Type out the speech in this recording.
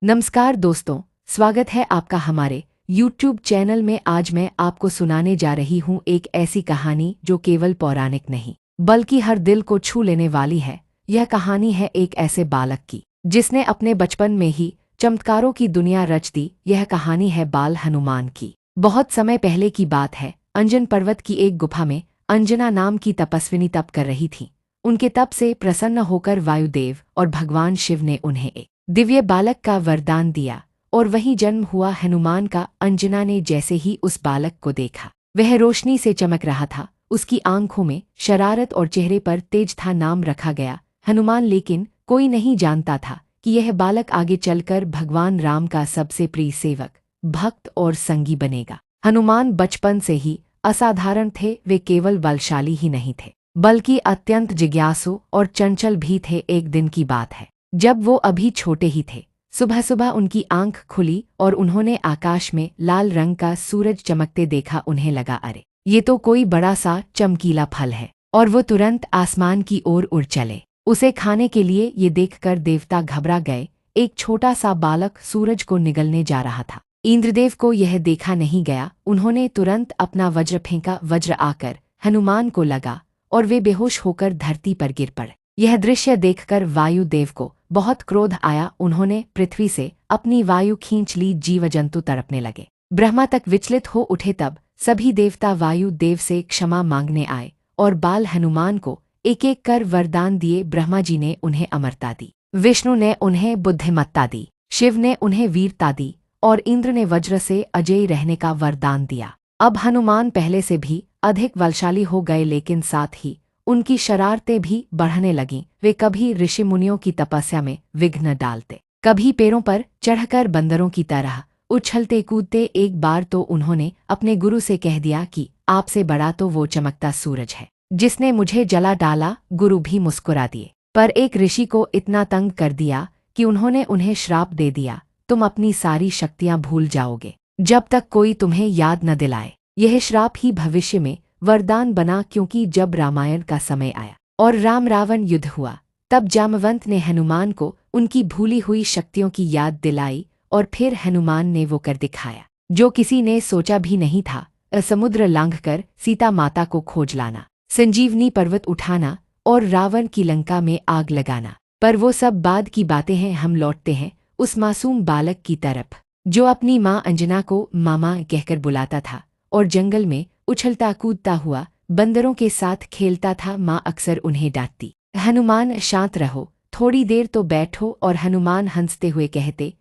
नमस्कार दोस्तों, स्वागत है आपका हमारे YouTube चैनल में। आज मैं आपको सुनाने जा रही हूँ एक ऐसी कहानी जो केवल पौराणिक नहीं बल्कि हर दिल को छू लेने वाली है। यह कहानी है एक ऐसे बालक की जिसने अपने बचपन में ही चमत्कारों की दुनिया रच दी। यह कहानी है बाल हनुमान की। बहुत समय पहले की बात है। अंजन पर्वत की एक गुफा में अंजना नाम की तपस्विनी तप कर रही थी। उनके तप से प्रसन्न होकर वायुदेव और भगवान शिव ने उन्हें एक दिव्य बालक का वरदान दिया और वहीं जन्म हुआ हनुमान का। अंजना ने जैसे ही उस बालक को देखा, वह रोशनी से चमक रहा था। उसकी आंखों में शरारत और चेहरे पर तेज था। नाम रखा गया हनुमान, लेकिन कोई नहीं जानता था कि यह बालक आगे चलकर भगवान राम का सबसे प्रिय सेवक, भक्त और संगी बनेगा। हनुमान बचपन से ही असाधारण थे। वे केवल बलशाली ही नहीं थे बल्कि अत्यंत जिज्ञासु और चंचल भी थे। एक दिन की बात है जब वो अभी छोटे ही थे। सुबह सुबह उनकी आंख खुली और उन्होंने आकाश में लाल रंग का सूरज चमकते देखा। उन्हें लगा, अरे ये तो कोई बड़ा सा चमकीला फल है, और वो तुरंत आसमान की ओर उड़ चले उसे खाने के लिए। ये देखकर देवता घबरा गए। एक छोटा सा बालक सूरज को निगलने जा रहा था। इंद्रदेव को यह देखा नहीं गया। उन्होंने तुरंत अपना वज्र फेंका। वज्र आकर हनुमान को लगा और वे बेहोश होकर धरती पर गिर पड़े। यह दृश्य देखकर वायुदेव को बहुत क्रोध आया। उन्होंने पृथ्वी से अपनी वायु खींच ली। जीव जंतु तड़पने लगे, ब्रह्मा तक विचलित हो उठे। तब सभी देवता वायुदेव से क्षमा मांगने आए और बाल हनुमान को एक एक कर वरदान दिए। ब्रह्मा जी ने उन्हें अमरता दी, विष्णु ने उन्हें बुद्धिमत्ता दी, शिव ने उन्हें वीरता दी और इंद्र ने वज्र से अजेय रहने का वरदान दिया। अब हनुमान पहले से भी अधिक बलशाली हो गए, लेकिन साथ ही उनकी शरारतें भी बढ़ने लगीं। वे कभी ऋषि मुनियों की तपस्या में विघ्न डालते, कभी पेड़ों पर चढ़कर बंदरों की तरह उछलते कूदते। एक बार तो उन्होंने अपने गुरु से कह दिया कि आपसे बड़ा तो वो चमकता सूरज है जिसने मुझे जला डाला। गुरु भी मुस्कुरा दिए, पर एक ऋषि को इतना तंग कर दिया कि उन्होंने उन्हें श्राप दे दिया, तुम अपनी सारी शक्तियां भूल जाओगे जब तक कोई तुम्हें याद न दिलाए। यह श्राप ही भविष्य में वरदान बना, क्योंकि जब रामायण का समय आया और राम रावण युद्ध हुआ, तब जामवंत ने हनुमान को उनकी भूली हुई शक्तियों की याद दिलाई और फिर हनुमान ने वो कर दिखाया जो किसी ने सोचा भी नहीं था। समुद्र लांघकर सीता माता को खोज लाना, संजीवनी पर्वत उठाना और रावण की लंका में आग लगाना। पर वो सब बाद की बातें हैं। हम लौटते हैं उस मासूम बालक की तरफ जो अपनी माँ अंजना को मामा कहकर बुलाता था और जंगल में उछलता कूदता हुआ बंदरों के साथ खेलता था। माँ अक्सर उन्हें डांटती, हनुमान शांत रहो, थोड़ी देर तो बैठो। और हनुमान हंसते हुए कहते,